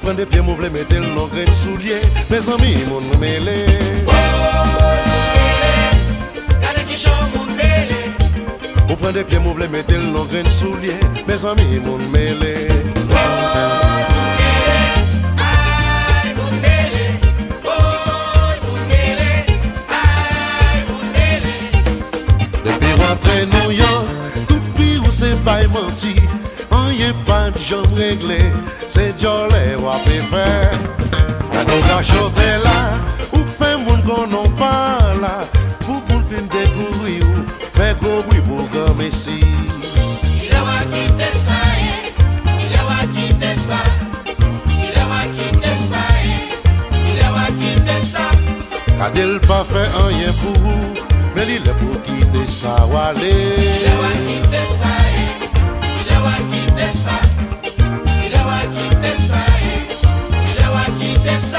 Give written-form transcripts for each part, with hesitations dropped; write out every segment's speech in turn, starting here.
prendre des pieds, vous voulez mettre le long grain soulier. Mes amis, mon mêlé. Vous prenez des pieds, vous voulez mettre le long grain soulier. Mes amis, mon mêlé. Depuis rentrer New York, toute vie où c'est pas menti. On y est pas de jambe réglée, c'est Jolie ou à faire. Quand on a chanté là, ou fait moun qu'on n'en parle là, pour qu'on fin découvrir ou faire gros bruit pour grand messie. Il a quitté ça, il a quitté ça, il a quitté ça, il a quitté ça. Quand il pas fait rien pour vous, mais il est pour quitter ça ou aller. Il a quitté ça, il a quitté ça, il a quitté ça, il a quitté ça.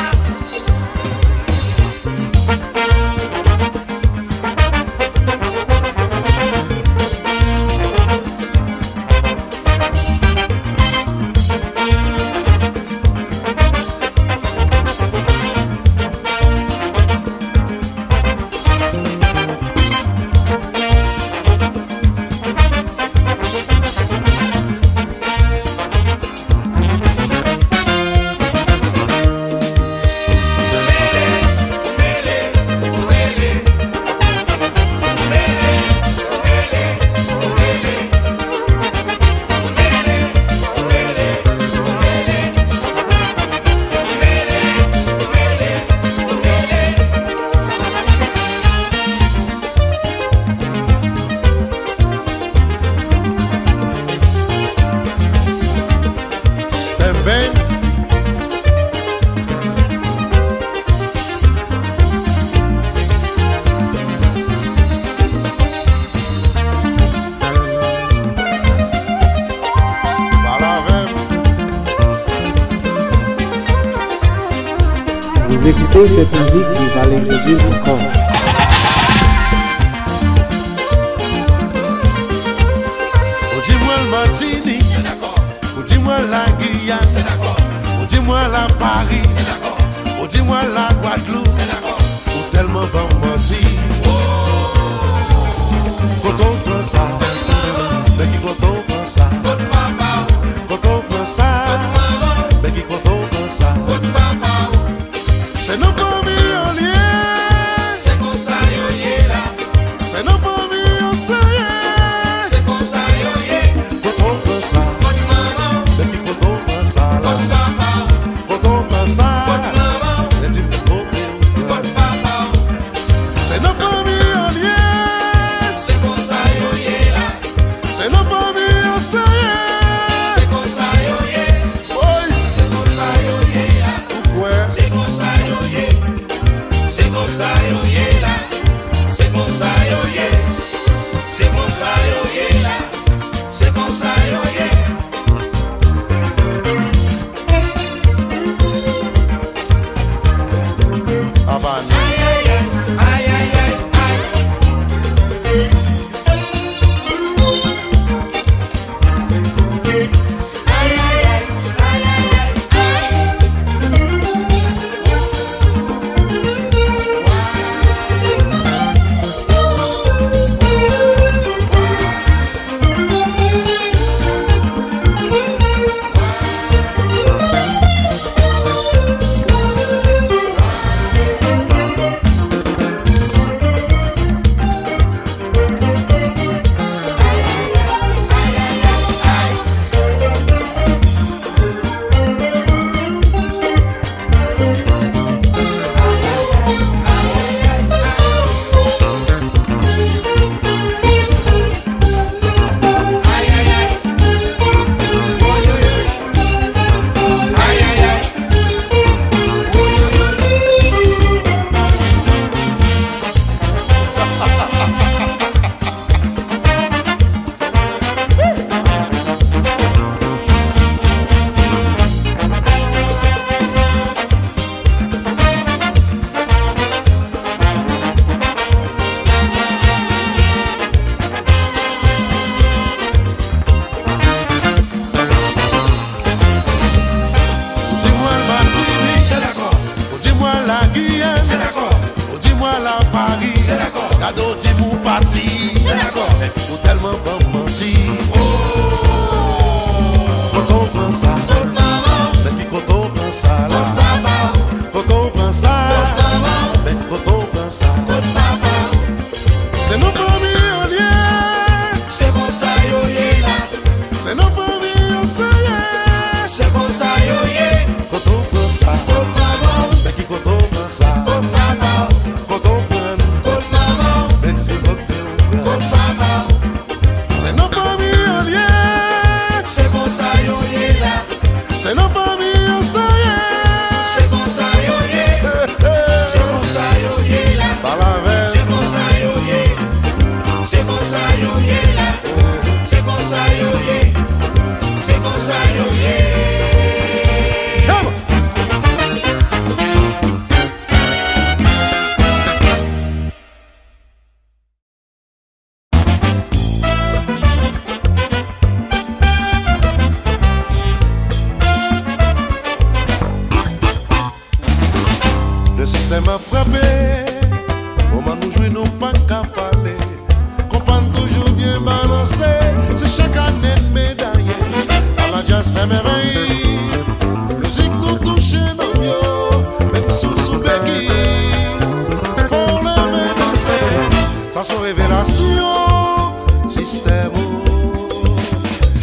Vous écoutez cette musique sur valetjoseph.com. Dis-moi le Martini, c'est d'accord. Dis-moi la Guyane, c'est d'accord. Dis-moi la Paris, c'est d'accord. Dis-moi la Guadeloupe, c'est d'accord. Ou tellement bon menti. Quand on prend ça, mais qui quand on prend ça, quand on prend ça, mais qui quand on prend ça, c'est nos familles en lien. C'est comme ça yo yé là. C'est nos familles en sérieux. C'est comme ça yo yé. Quand on prend ça, Votre maman, mais qui quand on prend ça là, votre papa, quand on prend ça, votre maman, c'est une votre papa. c'est nos c'est d'accord. Dis-moi la Paris, C'est d'accord. Gado dis-moi parti, C'est d'accord. ou tellement bon menti. Quand on prend ça, Votre maman, mais puis quand on prend ça là, votre papa, quand on prend ça, votre maman, mais quand on prend ça, votre papa. c'est nos familles en lien, C'est comme ça, yo, yé, là. c'est nos familles en sérieux. C'est comme ça, yo, yé. Quand on prend ça, Votre maman, mais puis quand on prend ça, votre papa, quand on prend, votre maman, mais petit côté on prend. votre papa. C'est nos familles en lien, C'est comme ça, yo, yé, là. c'est nos familles en sérieux. C'est comme ça, yo, yé. C'est comme ça, yo, yé, là. Par la veine. C'est comme ça, yo, yé. C'est comme ça, yo, yé, là. C'est comme ça, yo, yé. C'est comme ça, yo, yé. Come on. Le système a frappé, comment nous jouer non pas qu'à parler. Comprendre toujours bien balancer, c'est chaque année une médaille. Dans la jazz fait merveille, musique nous touche dans mieux, même sous béquille. Faut lever danser, ça sont révélations, système.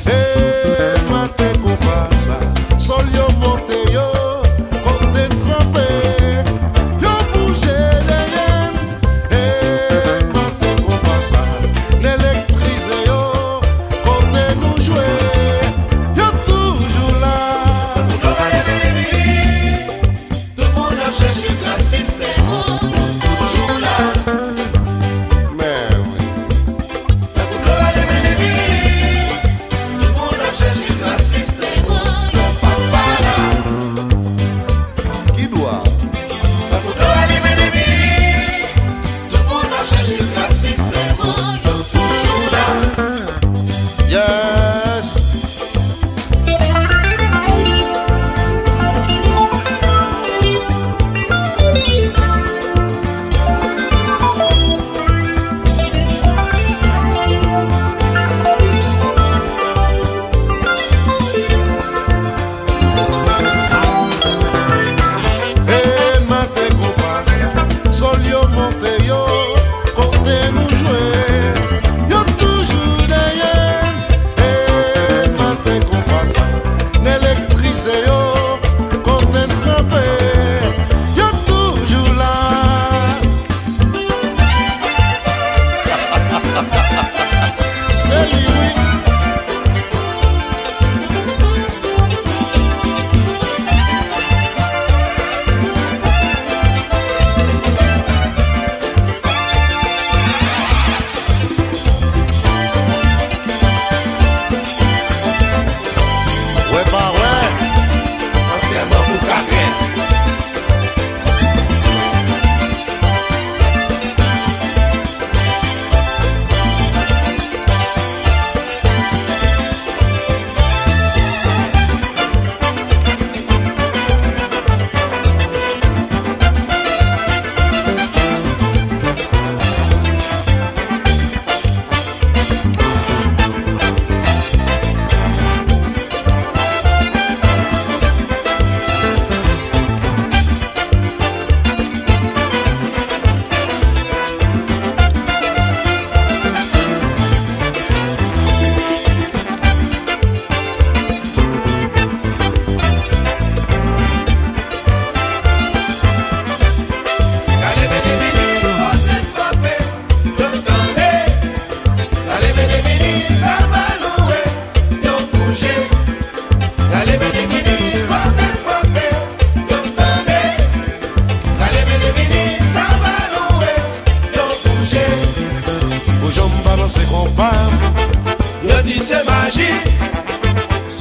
Et matin qu'on passe, sol yo monte yo.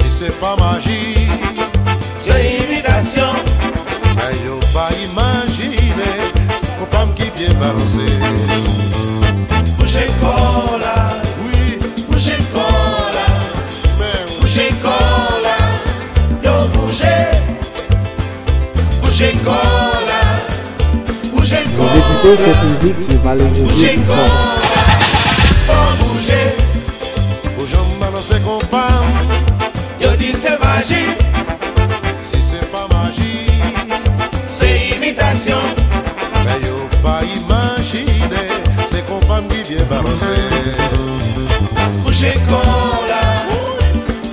c'est pas magie, c'est imitation. Mais yo pas imaginer, mon femme qui bien balancé. Bouger cola, Oui, bouger cola, mais bouger cola, yo bouger, bouger cola, Vous écoutez cette musique sur valetjoseph.com. Faut bouger. Aux gens balancer compagne. Yo dis c'est magie, Si c'est pas magie, c'est imitation. mais yo pas imaginer. C'est compagne qui vient balancer. Bouger cola,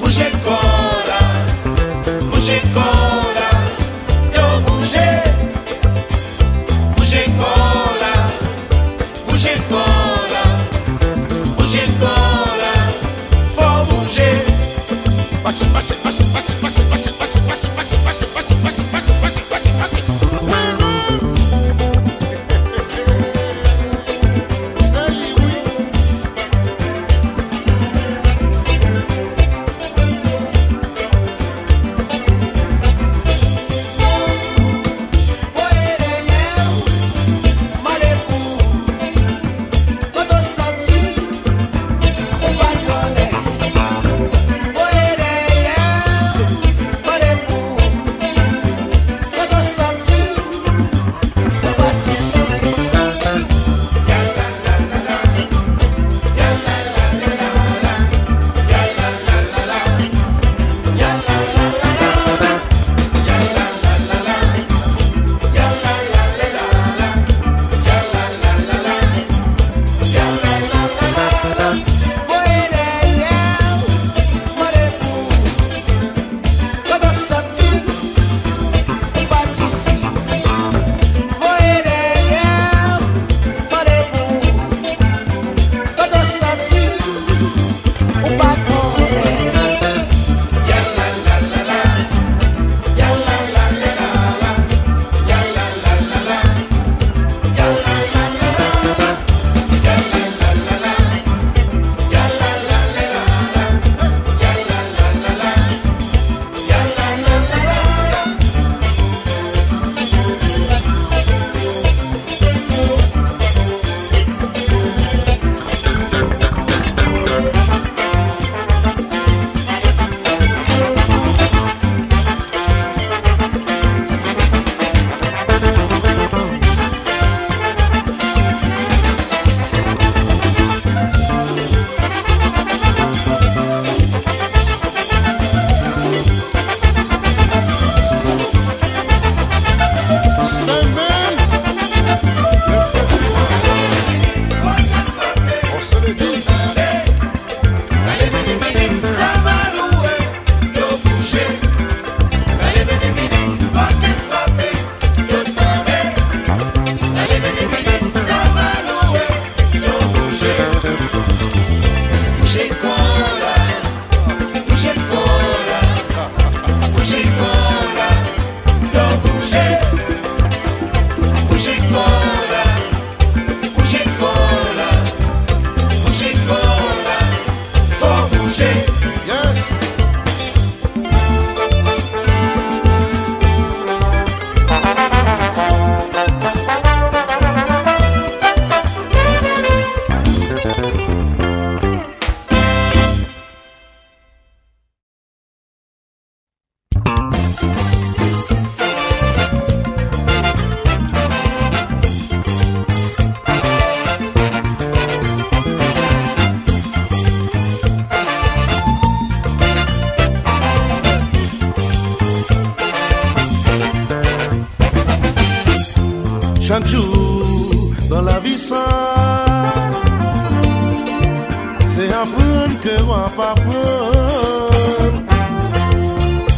bouger cola, bouger cola. Yo bouger, bouger cola, bouger cola, bouger cola. Faut bouger. Salut, oui. On se le dit. Yes. Chaque jour dans la vie ça, c'est apprendre que on va pas apprendre.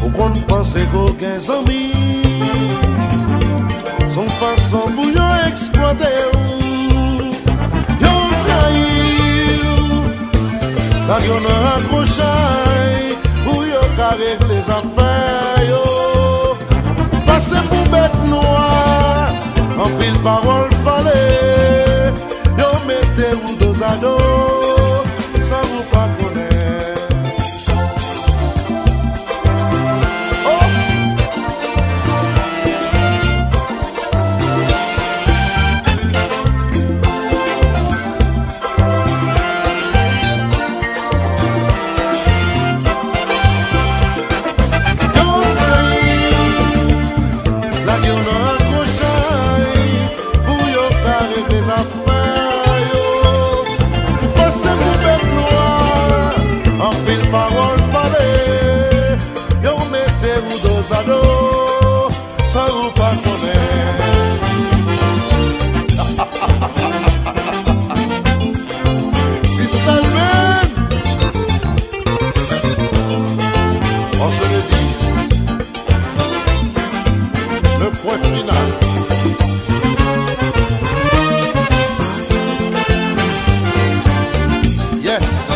Faut qu'on pense qu'aucun ami, son façon pour yo exploiter ou yo trahir. Là yo n'a accrochage pour yo carrer les affaires yo. Passer pour bête noire. En pile parole parler, yo mettez vous dos à dos, sans vous pas connaître. Oh! Yo trahi, la gueule n'a accroché, pour l'eau, ça ou pas connaître. Christophe, on se le dit, le point final. Yes.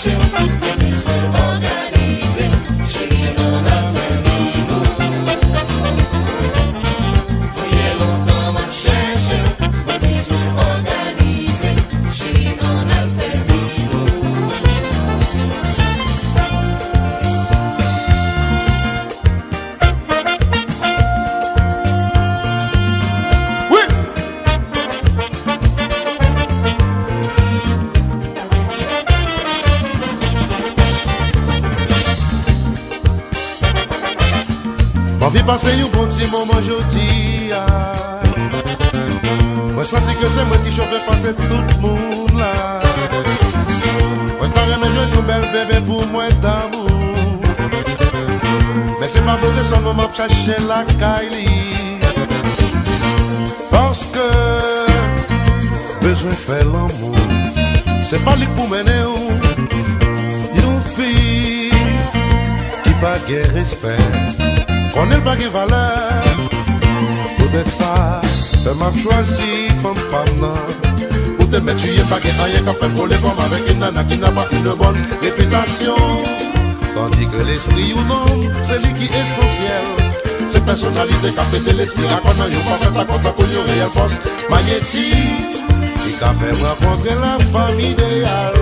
chercher, le besoin organisé, chérie, on a fait vino. Oui, longtemps m'a cherché, le besoin organisé, chérie, on a fait vino. Oui. On vit passer un bon petit moment aujourd'hui. Moi senti que c'est moi qui chauffe passer tout le monde là. Moi t'as remis une belle bébé pour moi d'amour. Mais c'est pas beauté son moment pour chercher la Kylie. Parce que besoin faire l'amour. C'est pas lui pour mener une fille qui pas de respect. Qu'on ait pas de valeur. Peut-être ça, elle m'a choisi femme pas non. Ou te mettre tu y es pas de rien qu'à faire pour les femmes avec une nana qui n'a pas une bonne réputation. Tandis que l'esprit ou non, c'est lui qui est essentiel. Cette personnalité qui a fait l'esprit à quoi non, pas fait à compte pour une réelle force magnétique. Qui a fait rencontrer la famille idéale.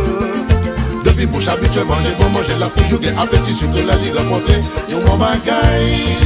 Depuis bouche habituée, manger bon, manger la toujours et appétit, surtout la ligue rencontrer, yon mon bagaille.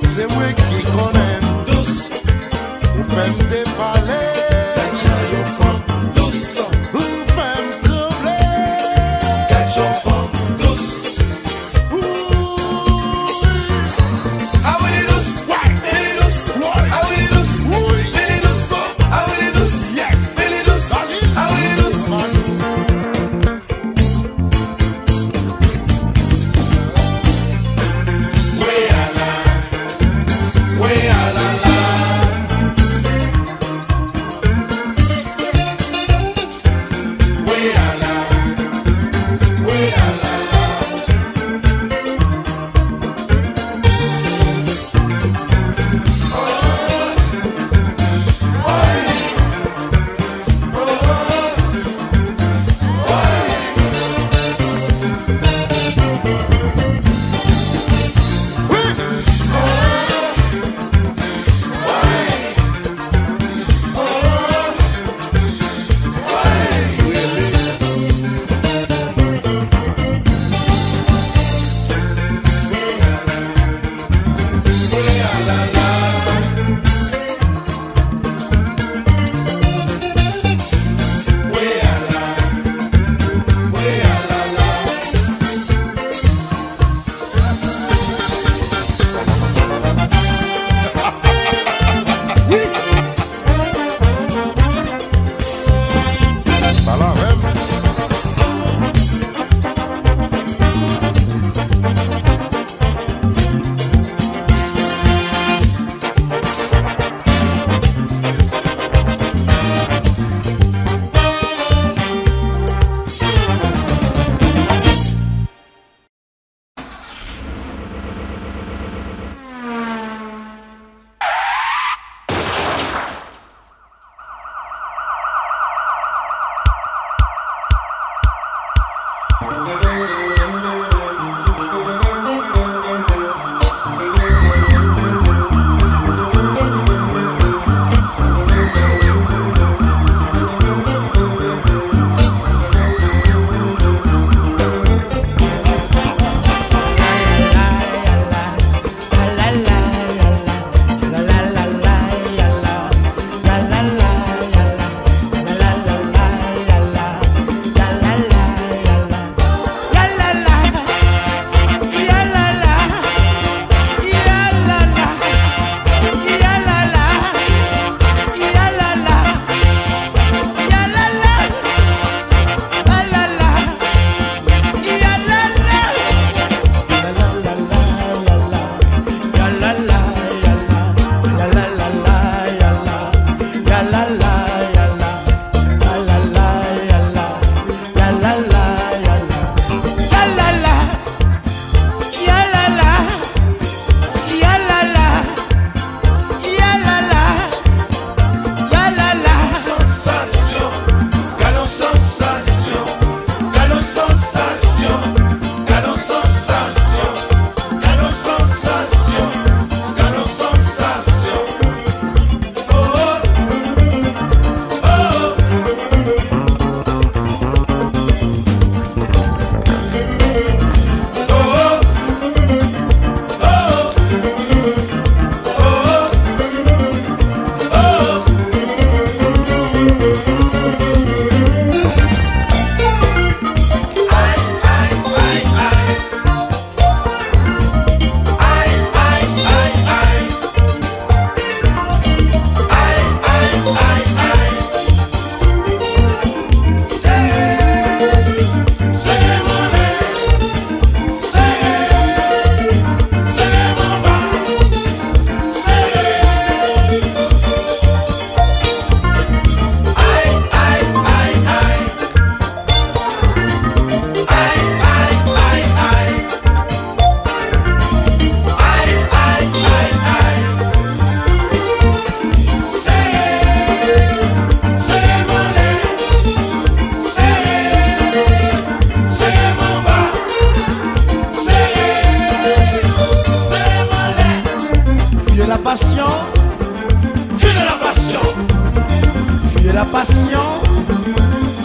C'est moi qui connais tous. Ou femme des palais. Quel femme douce. Ou femme troublée. Quel femme douce. Ah oui les douces. Les douces. Ah oui les douces. Les douces. Ah oui les douces. Yes. Les douces. Ah oui les douces. Oui.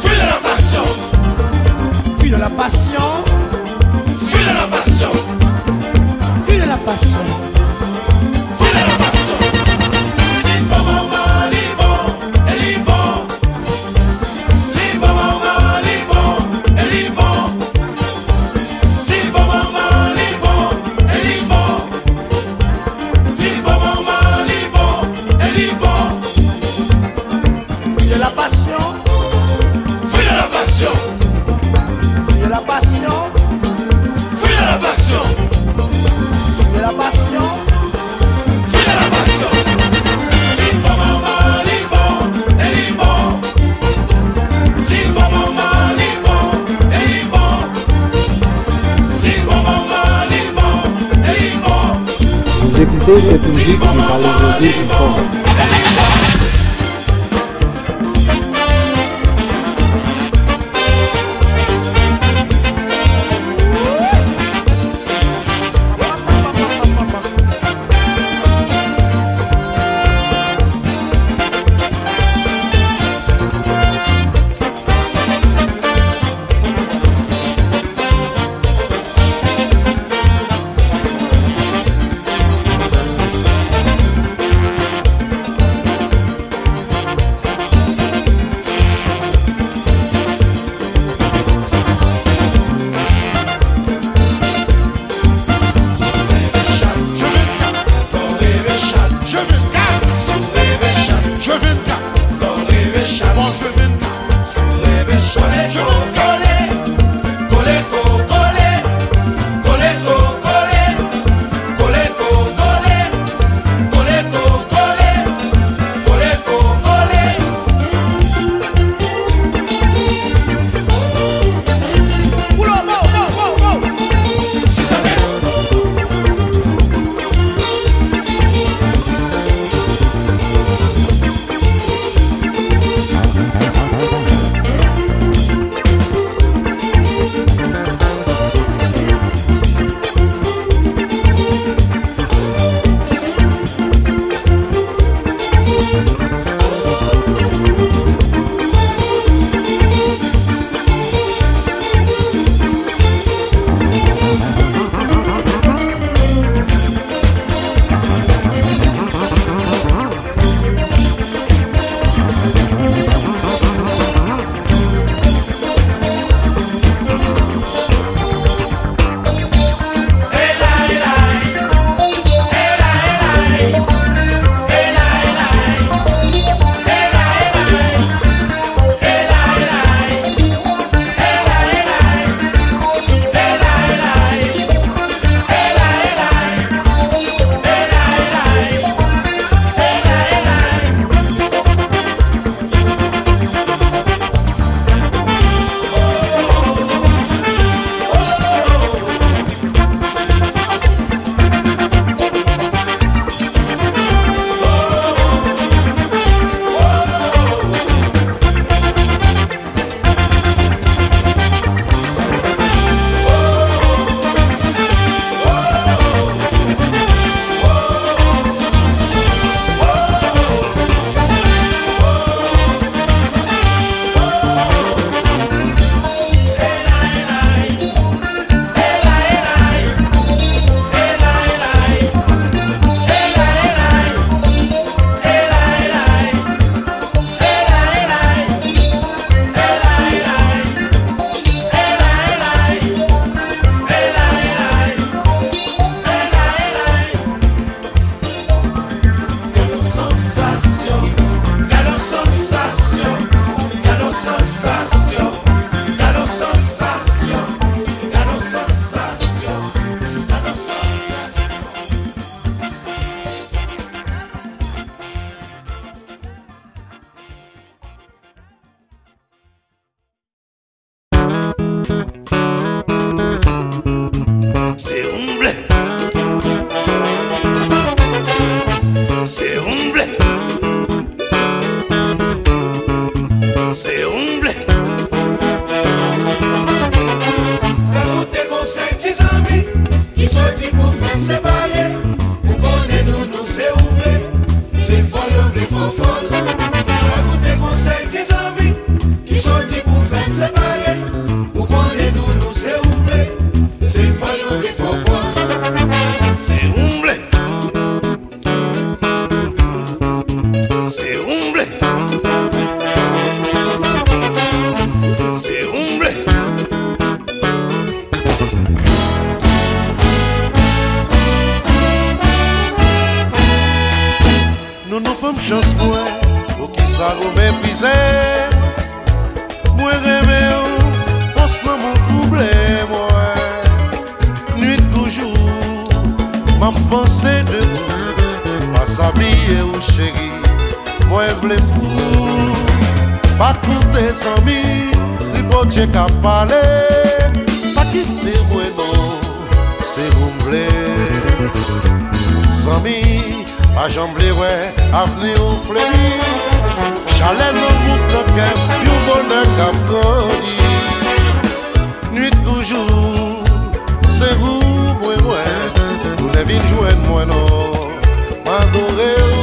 fuis de la passion, fuis de la passion, fuis de la passion, fuis de la passion, fuis de la passion. Libo maman, libo, et libo, libo maman, libo, et libo, libo maman, libo, et libo, libo maman, libo, et libo. fuis de la passion, Fuis de la passion, fuis de la passion, fuis de la passion, fuis de la passion, fuis de la passion. Libo maman, libo, et libo, libo maman, libo, et libo, libo maman, libo, et libo. Vous écoutez cette musique qui va les aider encore. C'est folle, on fait faux folle. Écoutez conseil, tes amis. chéri, moi v'le fou. Pas coûter sans mi, tripotier qu'à parler. Pas quitter moi non, c'est vous m'v'lez. Sans mi, pas jamblé ouais, avenir au flémi. Chalet le monde de qu'un, yon bonheur cap grandi. Nuit toujours, c'est vous, moi, vous ne venez joindre moi non, m'adorer ou,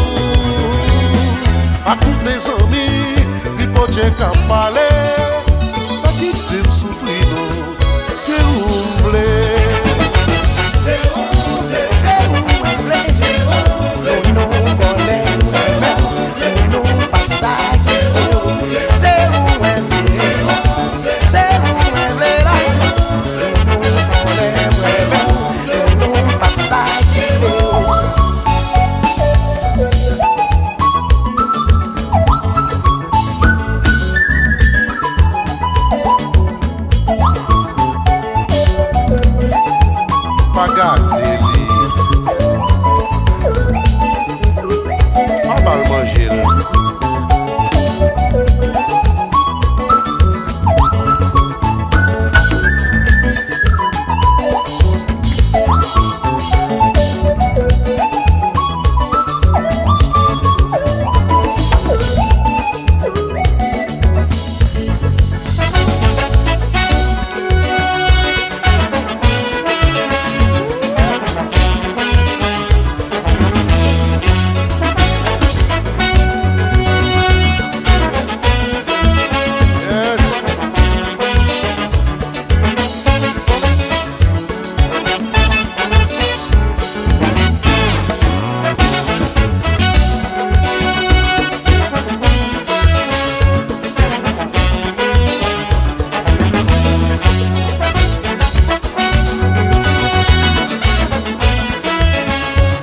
à coûter sans mi, tripotier qu'à parler, pas quitter me souffrir non, c'est vous m'v'lez. C'est où m'v'lez, c'est où m'v'lez, c'est où m'v'lez, non connaît, non passage, c'est où m'v'lez, c'est où m'v'lez, c'est où m'v'lez là, non connaît, non passage, c'est où. Pas gâter li, pas mal manger.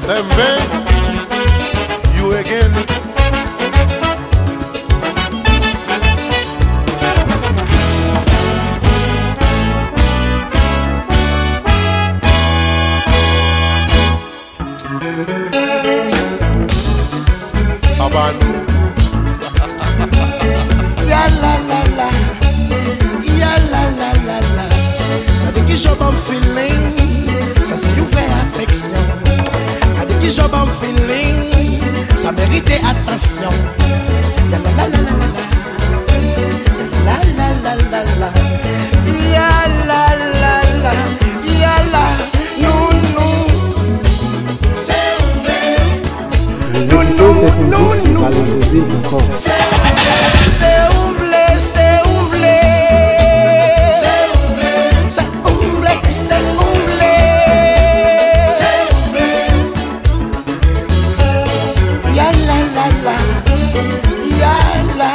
Tembe, you again. Abanu. Ya la la la, ya la la la la. Ça dit que j'ai bon feeling, ça c'est une vraie affection. Ça dit que j'ai bon feeling, ça mérite attention. Ya la la la la la, ya la la la la la, ya la la la, ya la, non non. C'est Vous écoutez cette musique sur valenjosé.com. c'est oublé, c'est oublé, c'est oublé, c'est oublé, c'est oublé, c'est oublé. Ya la la la, ya la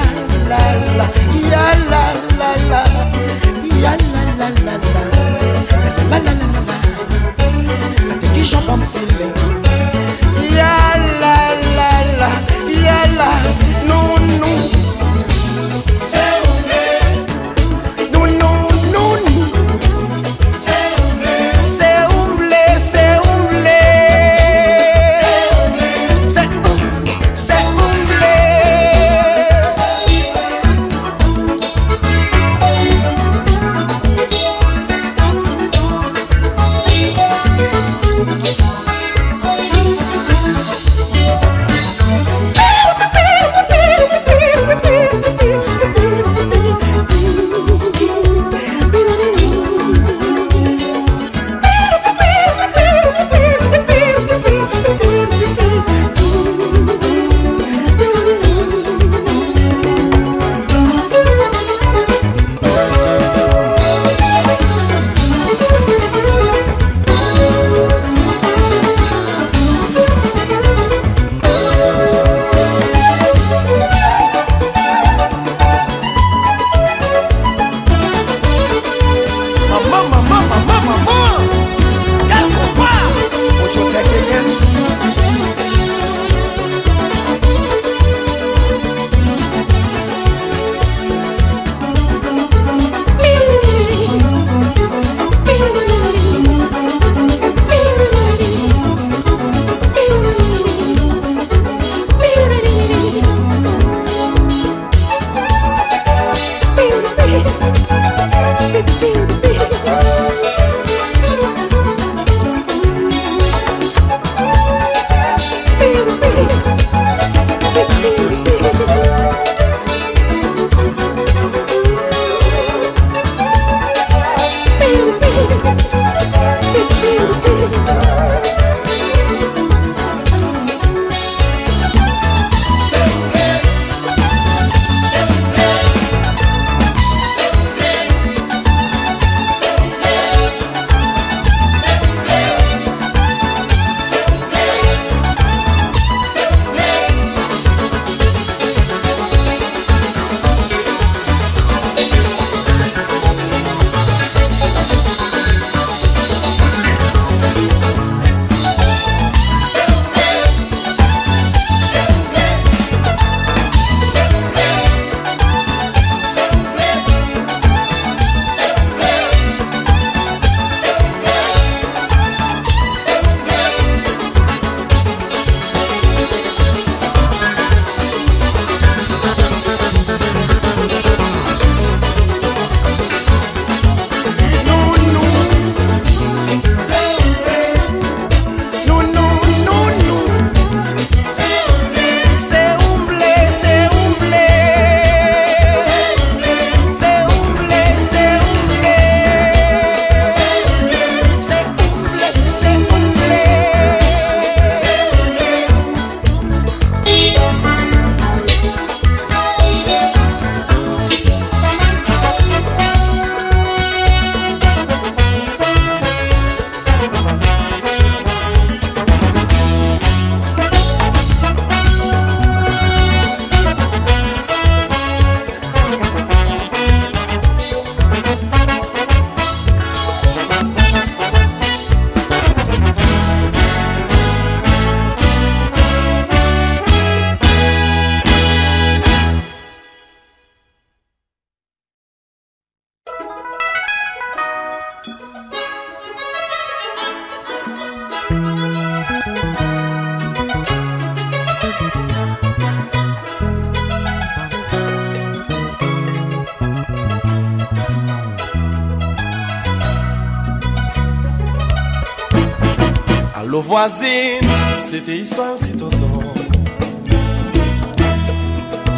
L'eau voisine, c'était histoire petit tonton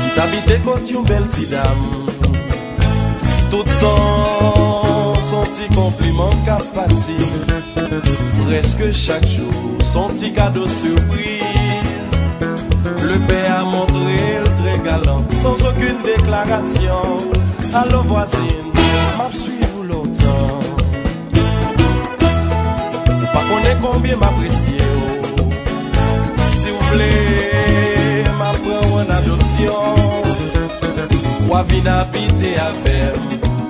qui t'habitait contre une belle petite dame. Tout le temps, son petit compliment capati. Presque chaque jour, son petit cadeau surprise. Le père a montré le très galant, sans aucune déclaration. Allô voisine, m'a suivi longtemps. Pas connaît combien m'apprécier. S'il vous plaît, m'a prend en adoption. Ou à venir habiter avec.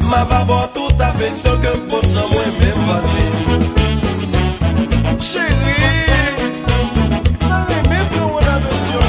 Ma va boire toute affection que pour moi même voisine. Chérie, t'as même prend en adoption.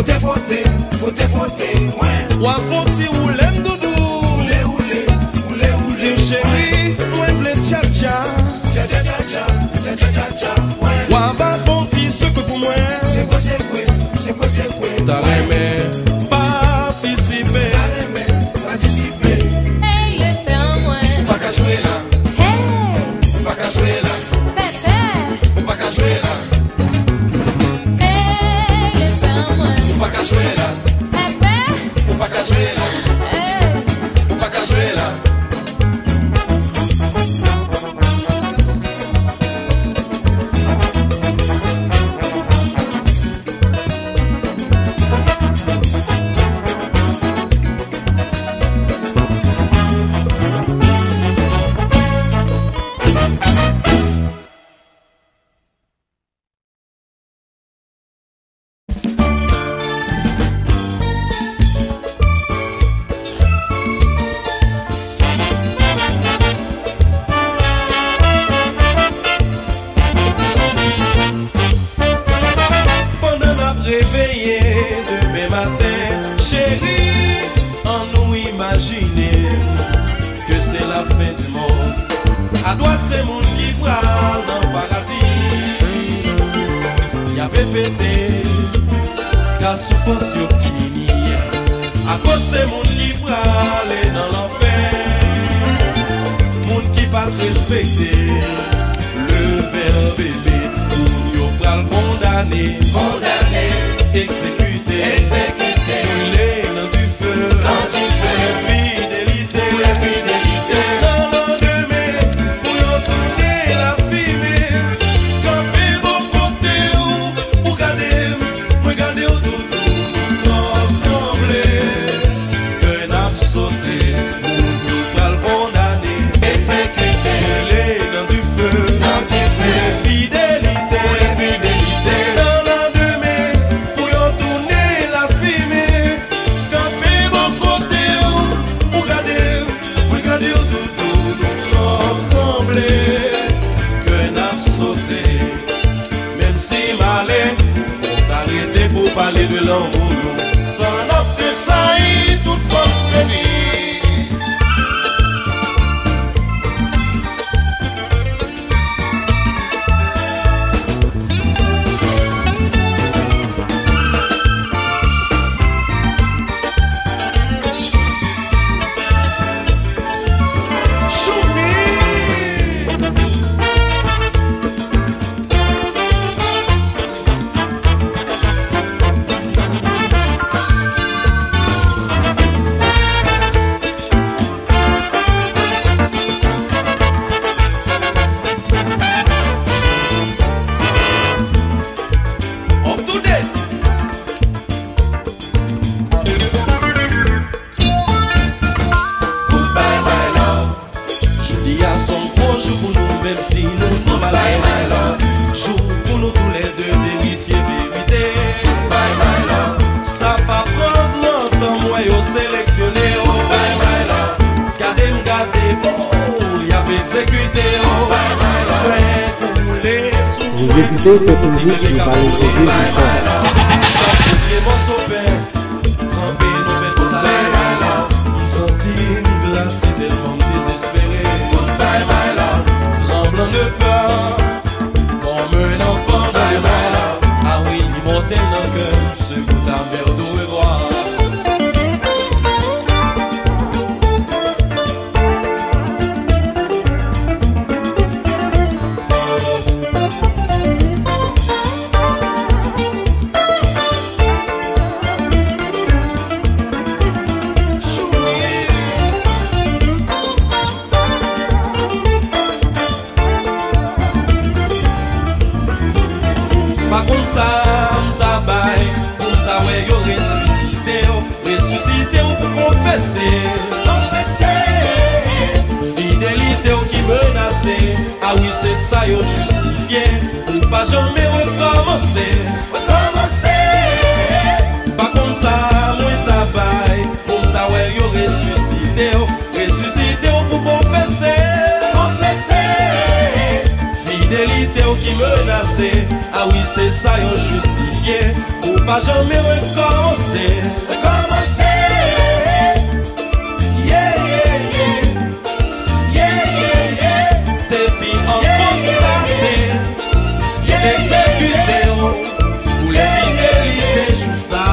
Frotter, frotter, frotter, frotter, ouais. Ou à fonti ou l'aime doudou. Oulé, oulé, oulé, oulé. Dire chérie, moi v'le tcha tcha. Tcha tcha tcha tcha, tcha tcha tcha tcha, ouais. Ou à va fonti ce que pour moi. C'est quoi, c'est quoi, c'est quoi, c'est quoi. T'as aimé participer. T'as aimé participer. Hey, le fait en moi. Pas qu'à jouer là, Hey, pas qu'à jouer là, pépé. pas qu'à jouer là, Hey, le fait en moi. pas qu'à jouer là, Pépé. pas qu'à jouer là, Hey. pas qu'à jouer là. Réveillé demain matin, chérie, en nous imaginer que c'est la fin du monde. À droite, c'est monde qui parle dans le paradis. Y'a pété, car souffrance yo fini. À cause c'est monde qui parle dans l'enfer. Monde qui pas respecter le père bébé. Ou yo pral condamné. Exécuté, brûlé dans du feu, pour la fidélité, dans l'endemain, pour y retourner la fumée, camper mon côté ou regarder au doudou, trembler, que n'a sauté, nous pas le condamner, exécuté, brûlé dans du feu, pour la fidélité, dans l'endemain, pour y retourner la fumée, camper mon côté ou regarder au doudou, nous trembler, que n'a sauté, même si malais, on t'arrêter pour parler de l'amour, sans notre ça y tout comme fini. Up to date. Goodbye my love. Je dis à son bon jour pour nous, même si nous pas my love. Jour pour nous tous les deux vérifier vérité. Goodbye my love. Ça va prendre longtemps moi yo sélectionné. Oh bye my love. Gardez bon, y a exécuté. Oh bye my love. Soin coulé sous. Vous écoutez cette musique sur Balai José du Fort. Mon sopin, trempé nos bêtes au salaire. Me sentir glacé tellement désespéré. Goodbye my love, tremblant de peur, comme un enfant dans les bras. Ah oui, l'immortel dans le cœur, ce goût à verre d'eau et boire. Par contre ça, m'ta bail, m'ta ouais yo ressuscité pour confesser, fidélité qui menacé, ah oui c'est ça yo justifié, pour pas jamais recommencer. Par contre ça, m'ta bail, m'ta ouais yo ressuscité pour confesser, fidélité yo qui menacé. Ah oui, c'est ça, yo justifié. Ou pas jamais recommencer. Recommencer. Yeah, yeah, yeah. Yeah, yeah, yeah. Depuis en constaté. Yeah, exécuté. Ou les fidélités jouent ça.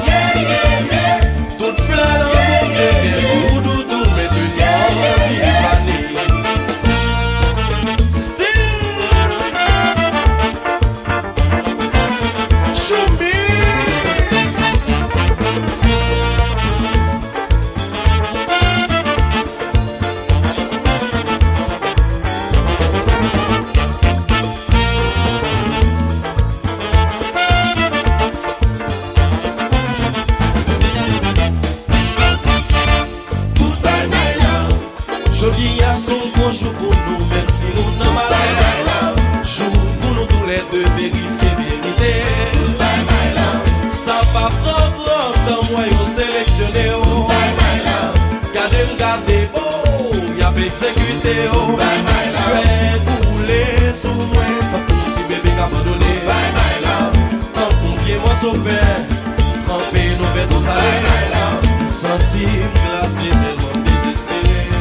Yeah, yeah, yeah. Toute fleur dans mon Dieu. Ou doudou, mais tu l'as Jodi a son gros jour pour nous, même si nous n'en malheur. Jour pour nous tous les deux vérifier vérité. Ça va prendre grand moi yo sélectionné. Gardez, oh, y'a pas exécuté. Souhaite rouler sous moi, tant que si bébé abandonné. Tant confier moi sauveur, tremper nos bêtes au salaire. Sentir glacé tellement désespéré.